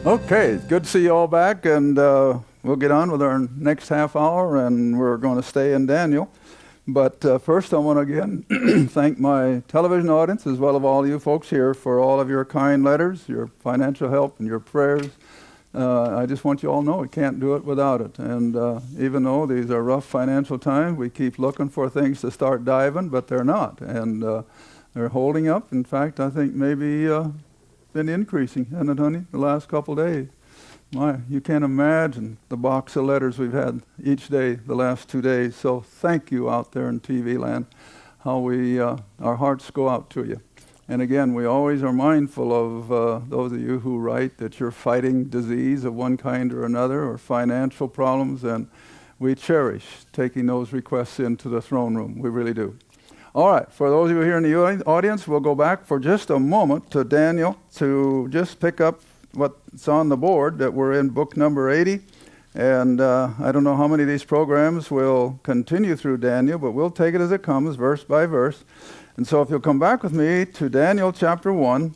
Okay, it's good to see you all back, and we'll get on with our next half hour, and we're going to stay in Daniel. But first, I want to again thank my television audience, as well as all you folks here, for all of your kind letters, your financial help, and your prayers. I just want you all to know we can't do it without it. And even though these are rough financial times, we keep looking for things to start diving, but they're not. And they're holding up. In fact, I think maybe been increasing, hasn't it, honey, the last couple of days. You can't imagine the box of letters we've had each day the last 2 days. So thank you out there in TV land, how our hearts go out to you. And again, we always are mindful of those of you who write that you're fighting disease of one kind or another, or financial problems, and we cherish taking those requests into the throne room. We really do. All right, for those of you here in the audience, we'll go back for just a moment to Daniel to just pick up what's on the board, that we're in book number 80. And I don't know how many of these programs will continue through Daniel, but we'll take it as it comes, verse by verse. And so if you'll come back with me to Daniel chapter 1.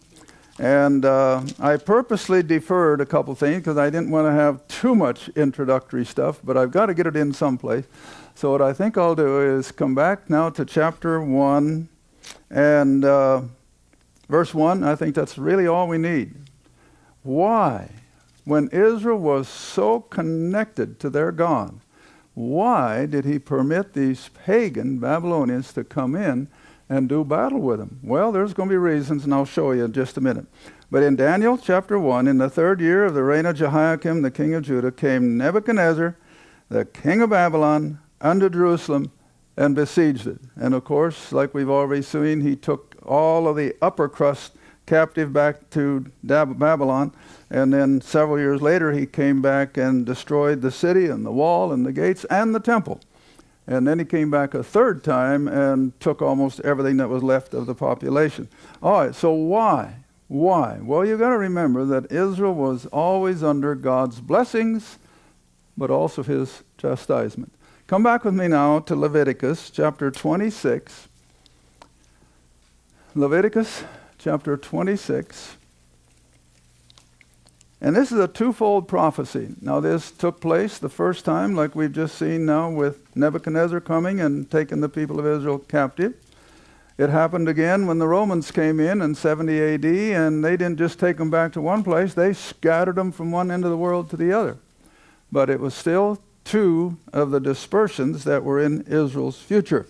And I purposely deferred a couple things because I didn't want to have too much introductory stuff, but I've got to get it in someplace. So what I think I'll do is come back now to chapter 1 and verse 1. I think that's really all we need. Why, when Israel was so connected to their God, why did he permit these pagan Babylonians to come in and do battle with them? Well, there's going to be reasons, and I'll show you in just a minute. But in Daniel chapter 1, in the 3rd year of the reign of Jehoiakim, the king of Judah, came Nebuchadnezzar, the king of Babylon, unto Jerusalem, and besieged it. And of course, like we've already seen, he took all of the upper crust captive back to Babylon, and then several years later he came back and destroyed the city and the wall and the gates and the temple. And then he came back a 3rd time and took almost everything that was left of the population. All right, so why? Why? Well, you've got to remember that Israel was always under God's blessings, but also his chastisement. Come back with me now to Leviticus chapter 26. Leviticus chapter 26. And this is a twofold prophecy. Now this took place the first time, like we've just seen now, with Nebuchadnezzar coming and taking the people of Israel captive. It happened again when the Romans came in 70 AD, and they didn't just take them back to one place, they scattered them from one end of the world to the other. But it was still 2 of the dispersions that were in Israel's future.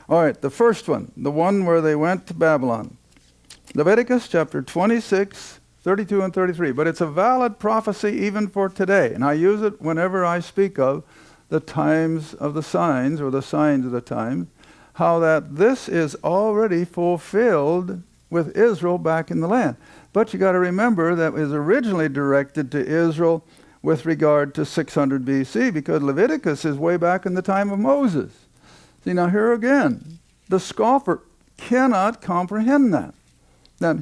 All right, the first one, the one where they went to Babylon. Leviticus chapter 26, 32 and 33. But it's a valid prophecy even for today. And I use it whenever I speak of the times of the signs, or the signs of the times, how that this is already fulfilled with Israel back in the land. But you got to remember that it was originally directed to Israel with regard to 600 BC, because Leviticus is way back in the time of Moses. See, now here again, the scoffer cannot comprehend that. Now,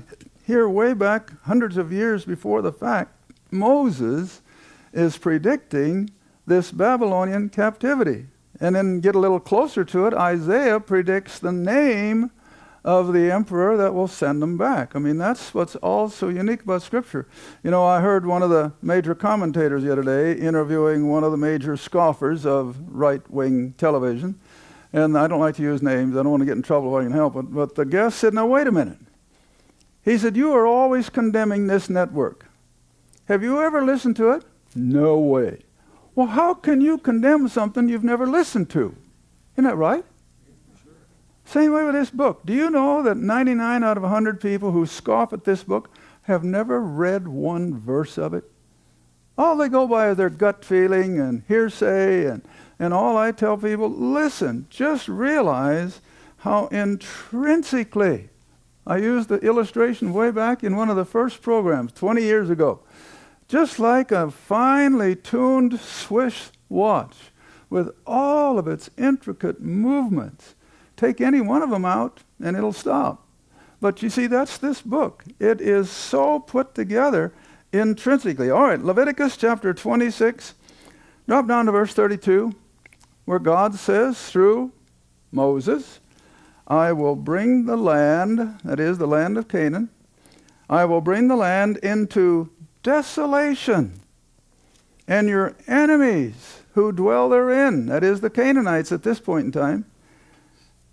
here way back, hundreds of years before the fact, Moses is predicting this Babylonian captivity. And then get a little closer to it, Isaiah predicts the name of the emperor that will send them back. I mean, that's what's all so unique about Scripture. You know, I heard one of the major commentators the other day interviewing one of the major scoffers of right-wing television. And I don't like to use names. I don't want to get in trouble if I can help it. But the guest said, now, wait a minute. He said, you are always condemning this network. Have you ever listened to it? No way. Well, how can you condemn something you've never listened to? Isn't that right? Sure. Same way with this book. Do you know that 99 out of 100 people who scoff at this book have never read one verse of it? All they go by is their gut feeling and hearsay, and all I tell people, listen, just realize how intrinsically, I used the illustration way back in one of the first programs 20 years ago. Just like a finely tuned Swiss watch with all of its intricate movements. Take any one of them out and it'll stop. But you see, that's this book. It is so put together intrinsically. All right, Leviticus chapter 26. Drop down to verse 32, where God says through Moses, I will bring the land, that is the land of Canaan, I will bring the land into desolation, and your enemies who dwell therein, that is the Canaanites at this point in time,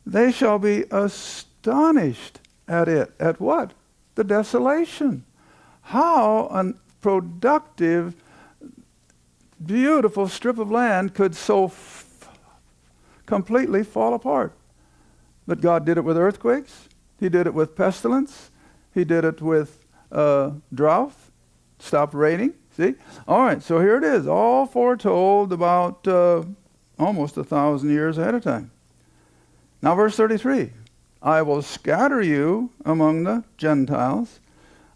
they shall be astonished at it. At what? The desolation. How a productive, beautiful strip of land could so completely fall apart. But God did it with earthquakes. He did it with pestilence. He did it with drought. Stopped raining. See? All right, so here it is, all foretold about almost 1,000 years ahead of time. Now verse 33. I will scatter you among the Gentiles.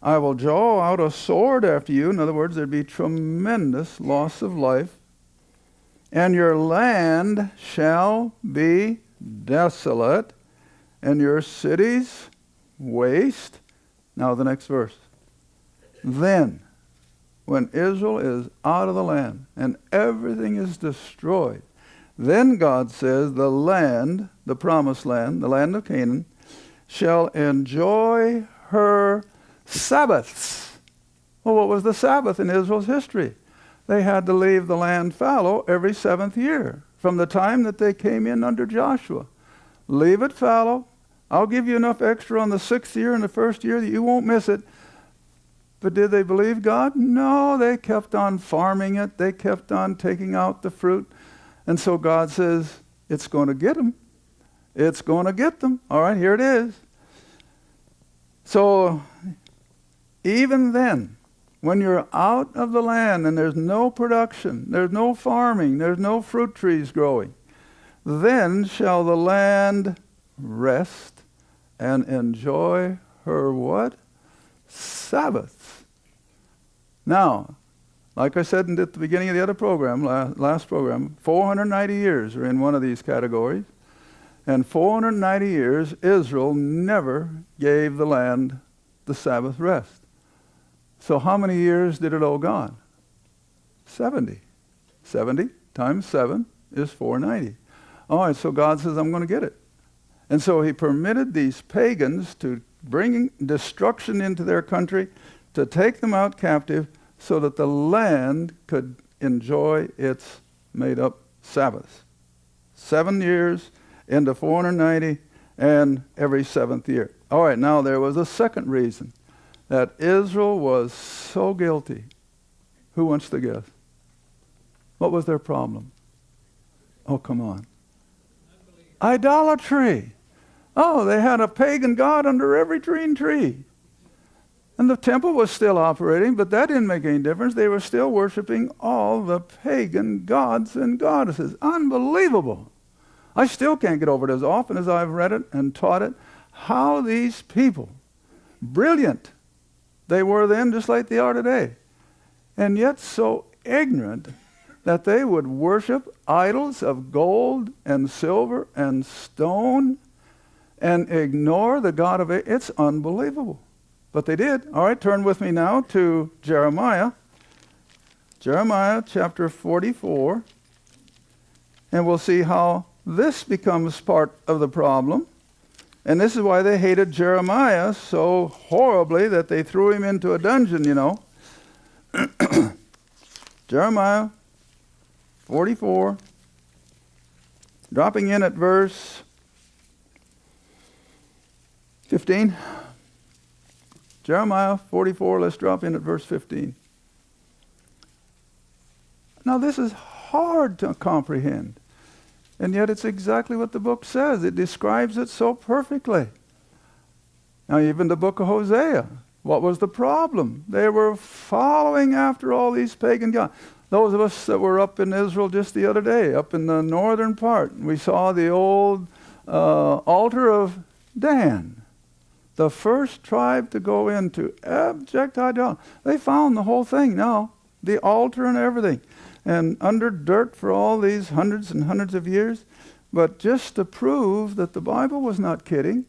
I will draw out a sword after you. In other words, there'd be tremendous loss of life. And your land shall be desolate, and your cities waste. Now the next verse. Then, when Israel is out of the land and everything is destroyed, then God says the land, the promised land, the land of Canaan, shall enjoy her Sabbaths. Well, what was the Sabbath in Israel's history? They had to leave the land fallow every 7th year, from the time that they came in under Joshua. Leave it fallow. I'll give you enough extra on the 6th year and the 1st year that you won't miss it. But did they believe God? No, they kept on farming it. They kept on taking out the fruit. And so God says, it's going to get them. It's going to get them. All right, here it is. So even then, when you're out of the land and there's no production, there's no farming, there's no fruit trees growing, then shall the land rest and enjoy her what? Sabbaths. Now, like I said at the beginning of the other program, last program, 490 years are in one of these categories. And 490 years, Israel never gave the land the Sabbath rest. So how many years did it owe God? 70. 70 times 7 is 490. All right, so God says, I'm going to get it. And so he permitted these pagans to bring destruction into their country, to take them out captive, so that the land could enjoy its made-up Sabbaths. 7 years into 490, and every 7th year. All right, now there was a second reason that Israel was so guilty. Who wants to guess? What was their problem? Oh, come on. Idolatry. Oh, they had a pagan god under every green tree. And the temple was still operating, but that didn't make any difference. They were still worshiping all the pagan gods and goddesses. Unbelievable. I still can't get over it as often as I've read it and taught it, how these people, brilliant they were then just like they are today, and yet so ignorant that they would worship idols of gold and silver and stone and ignore the God of it. It's unbelievable. But they did. All right, turn with me now to Jeremiah. Jeremiah chapter 44. And we'll see how this becomes part of the problem. And this is why they hated Jeremiah so horribly that they threw him into a dungeon, you know. Jeremiah 44, dropping in at verse 15. Jeremiah 44, let's drop in at verse 15. Now this is hard to comprehend, and yet it's exactly what the book says. It describes it so perfectly. Now even the book of Hosea, what was the problem? They were following after all these pagan gods. Those of us that were up in Israel just the other day, up in the northern part, we saw the old altar of Dan. The first tribe to go into abject idolatry. They found the whole thing now, the altar and everything, and under dirt for all these hundreds and hundreds of years. But just to prove that the Bible was not kidding,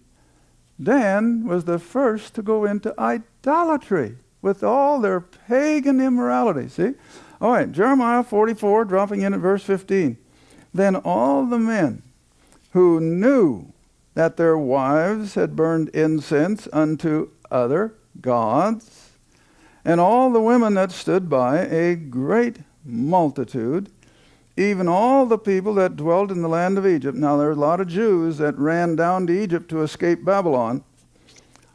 Dan was the first to go into idolatry with all their pagan immorality. See? All right, Jeremiah 44, dropping in at verse 15. Then all the men who knew that their wives had burned incense unto other gods, And all the women that stood by, a great multitude, even all the people that dwelt in the land of Egypt. Now, there are a lot of Jews that ran down to Egypt to escape Babylon.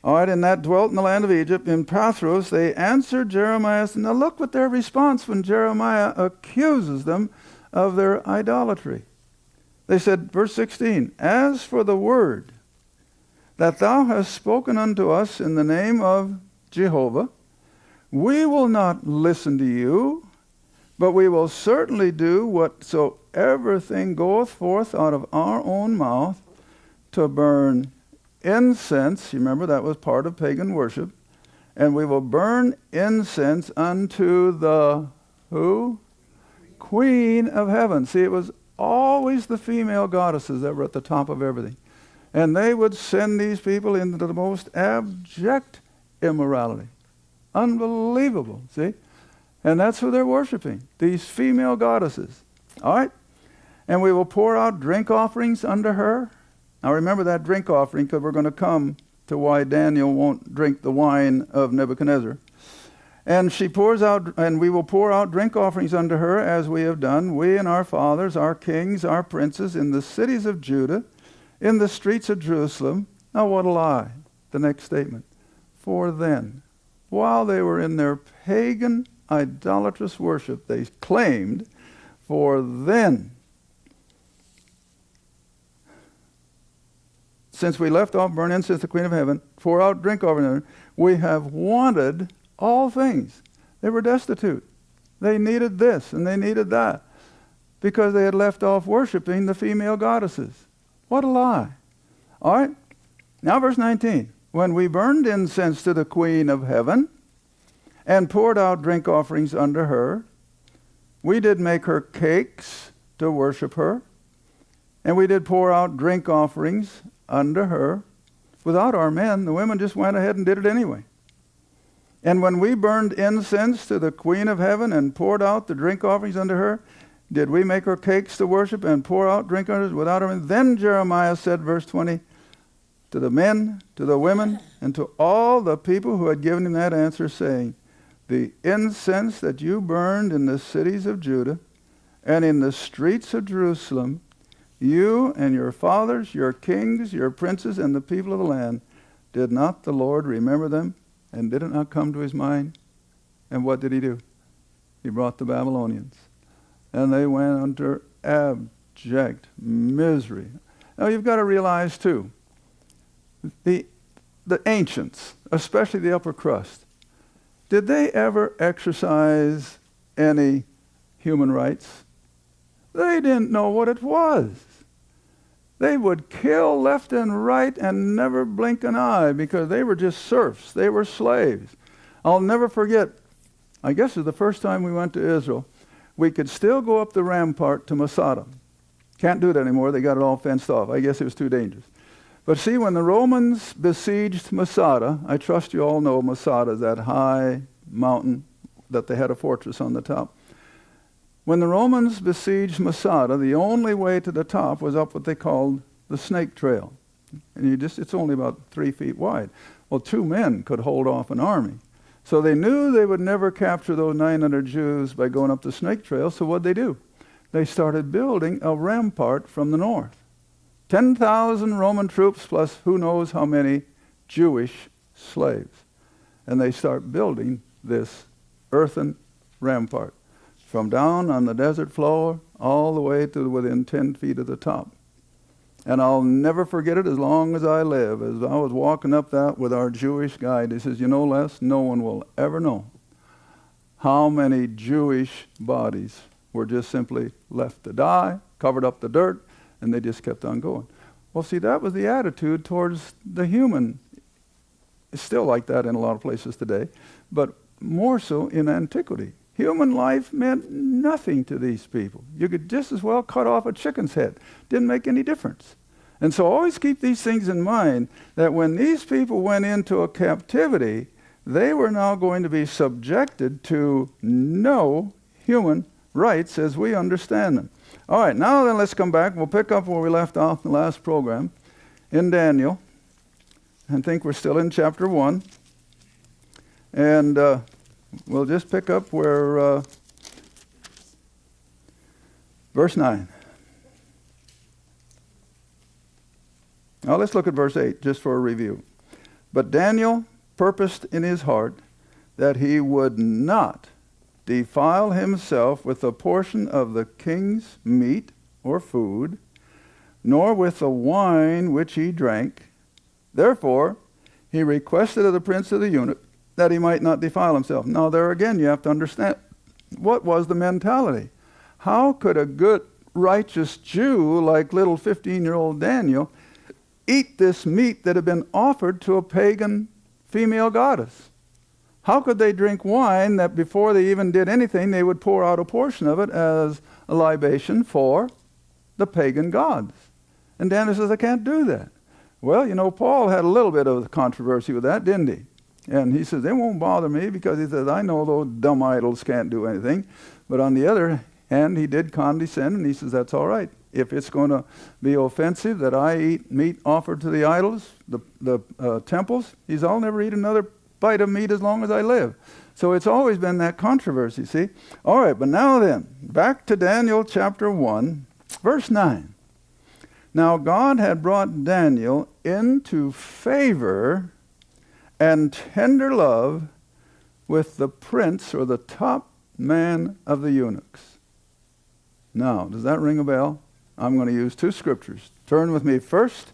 All right, and that dwelt in the land of Egypt. In Pathros, they answered Jeremiah. Now, look what their response when Jeremiah accuses them of their idolatry. They said, verse 16, "As for the word that thou hast spoken unto us in the name of Jehovah, we will not listen to you, but we will certainly do whatsoever thing goeth forth out of our own mouth to burn incense." You remember that was part of pagan worship. "And we will burn incense unto the," who? "Queen of heaven." See, it was always the female goddesses that were at the top of everything. And they would send these people into the most abject immorality. Unbelievable, see? And that's who they're worshiping, these female goddesses. All right? "And we will pour out drink offerings unto her." Now remember that drink offering, because we're going to come to why Daniel won't drink the wine of Nebuchadnezzar. "And she pours out, and we will pour out drink offerings unto her, as we have done, we and our fathers, our kings, our princes, in the cities of Judah, in the streets of Jerusalem." Now what a lie. The next statement. "For then, while they were in their pagan idolatrous worship," they claimed, "for then, since we left off burn incense to the Queen of Heaven, pour out drink offering, we have wanted all things." They were destitute. They needed this and they needed that because they had left off worshiping the female goddesses. What a lie. All right. Now verse 19. "When we burned incense to the Queen of Heaven and poured out drink offerings unto her, we did make her cakes to worship her, and we did pour out drink offerings unto her without our men." The women just went ahead and did it anyway. "And when we burned incense to the Queen of Heaven and poured out the drink offerings unto her, did we make her cakes to worship and pour out drink offerings without our men? Then Jeremiah said," verse 20, "to the men, to the women, and to all the people who had given him that answer, saying, the incense that you burned in the cities of Judah and in the streets of Jerusalem, you and your fathers, your kings, your princes, and the people of the land, did not the Lord remember them? And did it not come to his mind?" And what did he do? He brought the Babylonians. And they went under abject misery. Now you've got to realize too, the ancients, especially the upper crust, did they ever exercise any human rights? They didn't know what it was. They would kill left and right and never blink an eye because they were just serfs. They were slaves. I'll never forget, I guess it was the first time we went to Israel, we could still go up the rampart to Masada. Can't do it anymore. They got it all fenced off. I guess it was too dangerous. But see, when the Romans besieged Masada, I trust you all know Masada is that high mountain that they had a fortress on the top. When the Romans besieged Masada, the only way to the top was up what they called the Snake Trail. And it's only about 3 feet wide. Well, 2 men could hold off an army. So they knew they would never capture those 900 Jews by going up the Snake Trail, so what'd they do? They started building a rampart from the north. 10,000 Roman troops plus who knows how many Jewish slaves. And they start building this earthen rampart from down on the desert floor all the way to within 10 feet of the top. And I'll never forget it as long as I live. As I was walking up that with our Jewish guide, he says, "You know, Les, no one will ever know how many Jewish bodies were just simply left to die, covered up the dirt, and they just kept on going." Well, see, that was the attitude towards the human. It's still like that in a lot of places today, but more so in antiquity. Human life meant nothing to these people. You could just as well cut off a chicken's head. Didn't make any difference. And so always keep these things in mind, that when these people went into a captivity, they were now going to be subjected to no human rights as we understand them. All right, now then let's come back. We'll pick up where we left off in the last program in Daniel. I think we're still in chapter 1. And we'll just pick up where verse 9. Now let's look at verse 8 just for a review. But Daniel purposed in his heart that he would not defile himself with a portion of the king's meat or food, nor with the wine which he drank. Therefore, he requested of the prince of the eunuch that he might not defile himself. Now there again you have to understand, what was the mentality? How could a good, righteous Jew like little 15-year-old Daniel eat this meat that had been offered to a pagan female goddess? How could they drink wine that before they even did anything, they would pour out a portion of it as a libation for the pagan gods? And Daniel says, I can't do that. Well, you know, Paul had a little bit of controversy with that, didn't he? And he says, it won't bother me because he says, I know those dumb idols can't do anything. But on the other hand, he did condescend, and he says, that's all right. If it's going to be offensive that I eat meat offered to the idols, the temples, he says, I'll never eat another bite of meat as long as I live. So it's always been that controversy, see? All right, but now then, back to Daniel chapter 1, verse 9. Now God had brought Daniel into favor and tender love with the prince or the top man of the eunuchs. Now, does that ring a bell? I'm going to use two scriptures. Turn with me first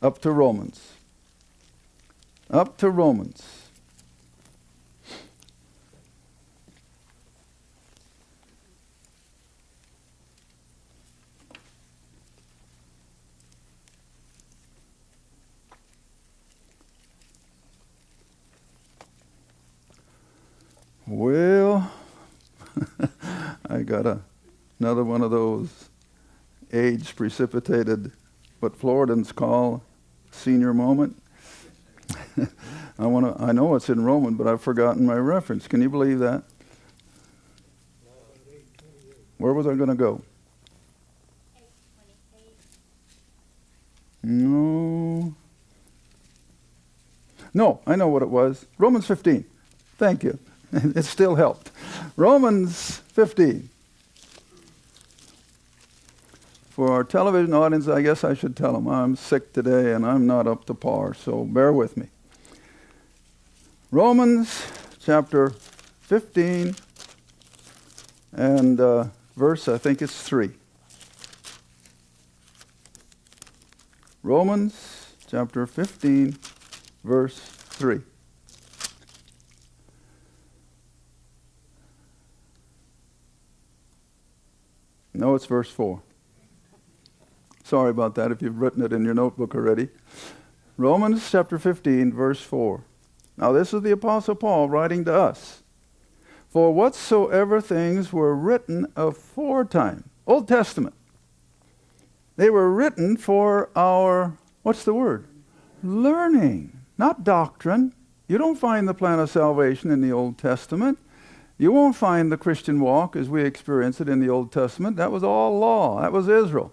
up to Romans. Up to Romans. Well, I got another one of those age-precipitated, what Floridans call senior moment. I know it's in Roman, but I've forgotten my reference. Can you believe that? Where was I going to go? No, I know what it was. Romans 15. Thank you. It still helped. Romans 15. For our television audience, I guess I should tell them I'm sick today and I'm not up to par, so bear with me. Romans chapter 15 and verse, I think it's 3. Romans chapter 15, verse 3. No, it's verse 4. Sorry about that if you've written it in your notebook already. Romans chapter 15, verse 4. Now this is the Apostle Paul writing to us. For whatsoever things were written aforetime, Old Testament, they were written for our, what's the word? Learning, not doctrine. You don't find the plan of salvation in the Old Testament. You won't find the Christian walk as we experience it in the Old Testament. That was all law. That was Israel.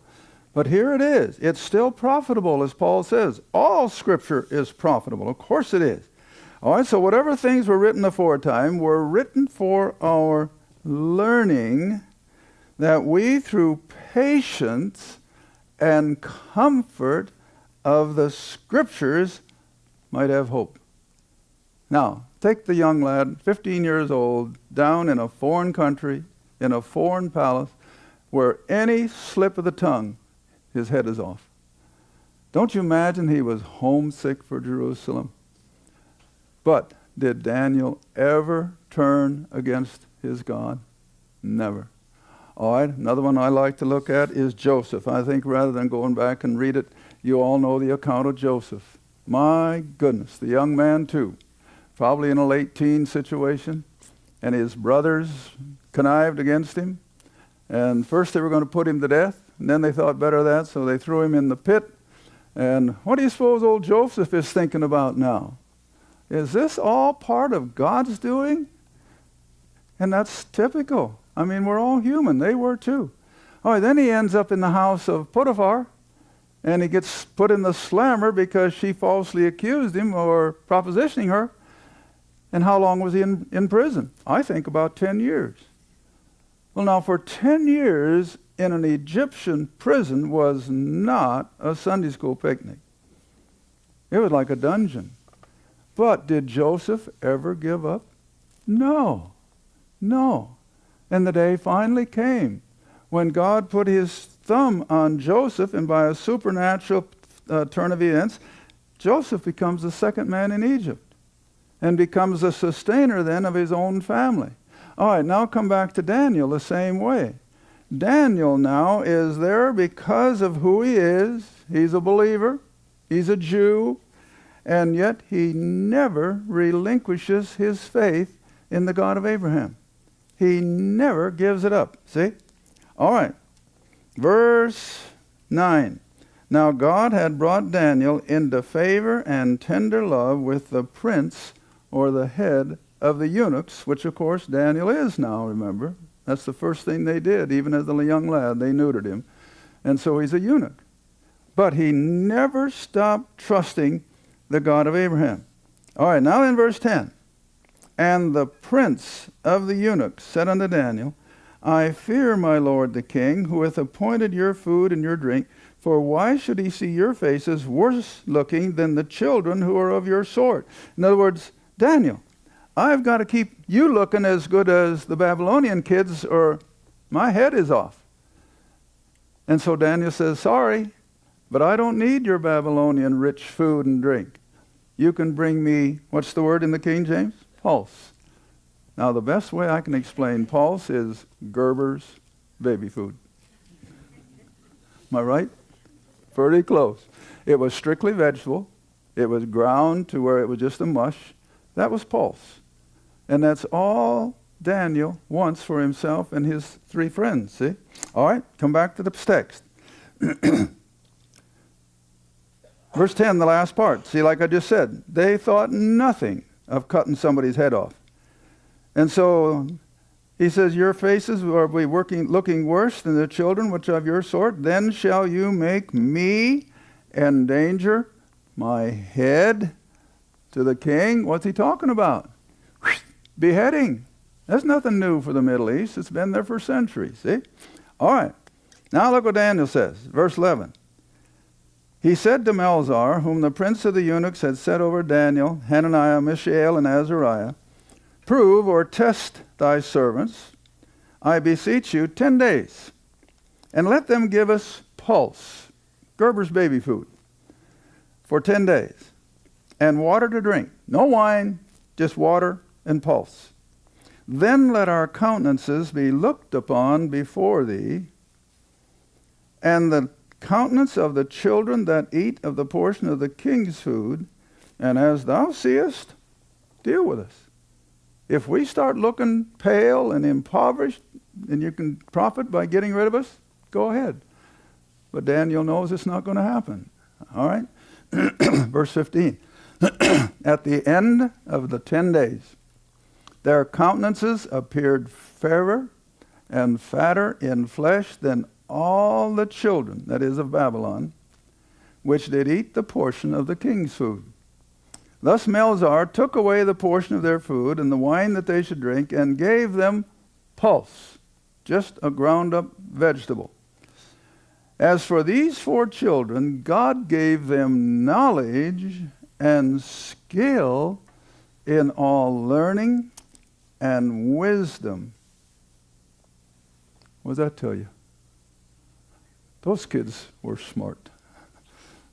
But here it is. It's still profitable, as Paul says. All Scripture is profitable. Of course it is. All right, so whatever things were written aforetime were written for our learning, that we through patience and comfort of the Scriptures might have hope. Now, take the young lad, 15 years old, down in a foreign country, in a foreign palace, where any slip of the tongue, his head is off. Don't you imagine he was homesick for Jerusalem? But did Daniel ever turn against his God? Never. All right, another one I like to look at is Joseph. I think rather than going back and read it, you all know the account of Joseph. My goodness, the young man too. Probably in a late teen situation, and his brothers connived against him. And first they were going to put him to death, and then they thought better of that, so they threw him in the pit. And what do you suppose old Joseph is thinking about now? Is this all part of God's doing? And that's typical. I mean, we're all human. They were too. All right, then he ends up in the house of Potiphar, and he gets put in the slammer because she falsely accused him or propositioning her. And how long was he in prison? I think about 10 years. Well, now for 10 years in an Egyptian prison was not a Sunday school picnic. It was like a dungeon. But did Joseph ever give up? No. No. And the day finally came when God put his thumb on Joseph, and by a supernatural turn of events, Joseph becomes the second man in Egypt and becomes the sustainer then of his own family. All right, now come back to Daniel the same way. Daniel now is there because of who he is. He's a believer. He's a Jew. And yet he never relinquishes his faith in the God of Abraham. He never gives it up. See? All right. Verse 9. Now God had brought Daniel into favor and tender love with the prince or the head of the eunuchs, which of course Daniel is now, remember. That's the first thing they did. Even as a young lad, they neutered him. And so he's a eunuch. But he never stopped trusting the God of Abraham. All right, now in verse 10. And the prince of the eunuchs said unto Daniel, I fear my lord the king, who hath appointed your food and your drink, for why should he see your faces worse looking than the children who are of your sort? In other words, Daniel, I've got to keep you looking as good as the Babylonian kids, or my head is off. And so Daniel says, sorry, but I don't need your Babylonian rich food and drink. You can bring me, what's the word in the King James? Pulse. Now the best way I can explain pulse is Gerber's baby food. Am I right? Pretty close. It was strictly vegetable. It was ground to where it was just a mush. That was pulse. And that's all Daniel wants for himself and his three friends, see? All right, come back to the text. Verse 10, the last part. See, like I just said, they thought nothing of cutting somebody's head off. And so he says, your faces will be looking worse than the children which are of your sort. Then shall you make me endanger my head to the king. What's he talking about? Beheading. That's nothing new for the Middle East. It's been there for centuries. See? All right. Now look what Daniel says. Verse 11. He said to Melzar, whom the prince of the eunuchs had set over Daniel, Hananiah, Mishael, and Azariah, prove or test thy servants, I beseech you, 10 days, and let them give us pulse, Gerber's baby food, for 10 days, and water to drink. No wine, just water and pulse. Then let our countenances be looked upon before thee, and the countenance of the children that eat of the portion of the king's food, and as thou seest, deal with us. If we start looking pale and impoverished, and you can profit by getting rid of us, go ahead. But Daniel knows it's not going to happen. All right? Verse 15. At the end of the 10 days, their countenances appeared fairer and fatter in flesh than all the children, that is of Babylon, which did eat the portion of the king's food. Thus Melzar took away the portion of their food and the wine that they should drink, and gave them pulse, just a ground-up vegetable. As for these 4 children, God gave them knowledge and skill in all learning and wisdom. What does that tell you? Those kids were smart.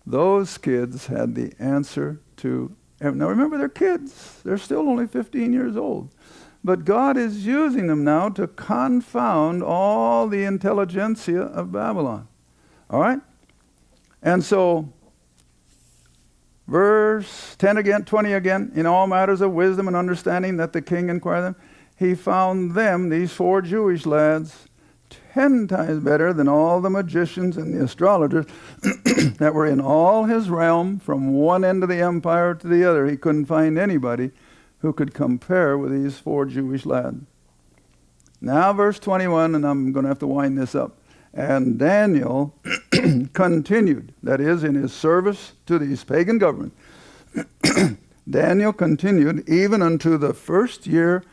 Those kids had the answer to. Now remember, they're kids. They're still only 15 years old. But God is using them now to confound all the intelligentsia of Babylon. All right? And so, verse 10 again, 20 again, in all matters of wisdom and understanding that the king inquired them, he found them, these 4 Jewish lads, 10 times better than all the magicians and the astrologers that were in all his realm, from one end of the empire to the other. He couldn't find anybody who could compare with these 4 Jewish lads. Now verse 21, and I'm going to have to wind this up. And Daniel continued, that is, in his service to these pagan governments, Daniel continued even unto the first year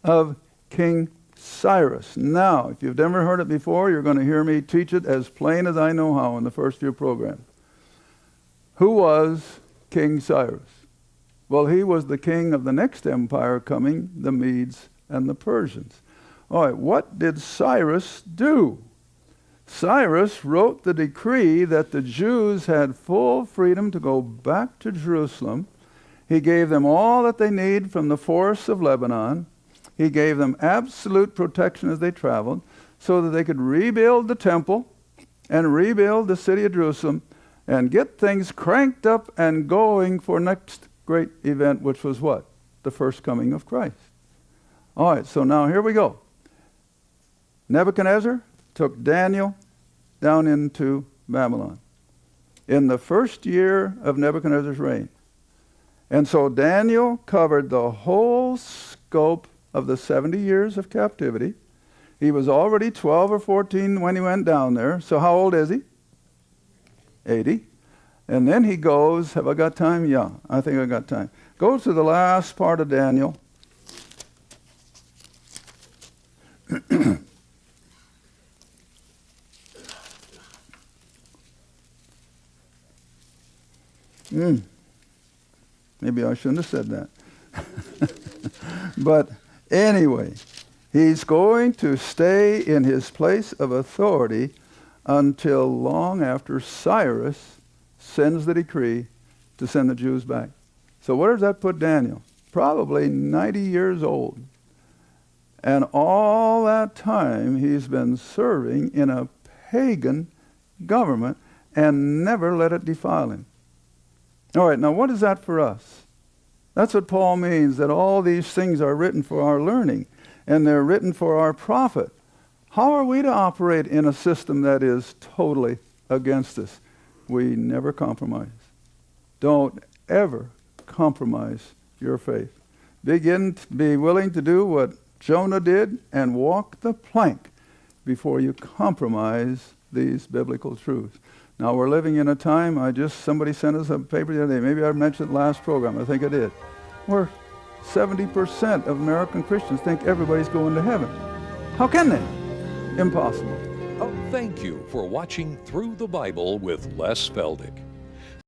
of King Cyrus. Now, if you've never heard it before, you're going to hear me teach it as plain as I know how in the first few programs. Who was King Cyrus? Well, he was the king of the next empire coming, the Medes and the Persians. All right, what did Cyrus do? Cyrus wrote the decree that the Jews had full freedom to go back to Jerusalem. He gave them all that they need from the forests of Lebanon. He gave them absolute protection as they traveled so that they could rebuild the temple and rebuild the city of Jerusalem and get things cranked up and going for next great event, which was what? The first coming of Christ. All right, so now here we go. Nebuchadnezzar took Daniel down into Babylon in the first year of Nebuchadnezzar's reign. And so Daniel covered the whole scope of the 70 years of captivity. He was already 12 or 14 when he went down there. So how old is he? 80. And then he goes, have I got time? Yeah, I think I got time. Goes to the last part of Daniel. Maybe I shouldn't have said that. But anyway, he's going to stay in his place of authority until long after Cyrus sends the decree to send the Jews back. So where does that put Daniel? Probably 90 years old. And all that time he's been serving in a pagan government and never let it defile him. All right, now what is that for us? That's what Paul means, that all these things are written for our learning, and they're written for our profit. How are we to operate in a system that is totally against us? We never compromise. Don't ever compromise your faith. Be willing to do what Jonah did and walk the plank before you compromise these biblical truths. Now we're living in a time, somebody sent us a paper the other day, maybe I mentioned it last program, I think I did, where 70% of American Christians think everybody's going to heaven. How can they? Impossible. Thank you for watching Through the Bible with Les Feldick.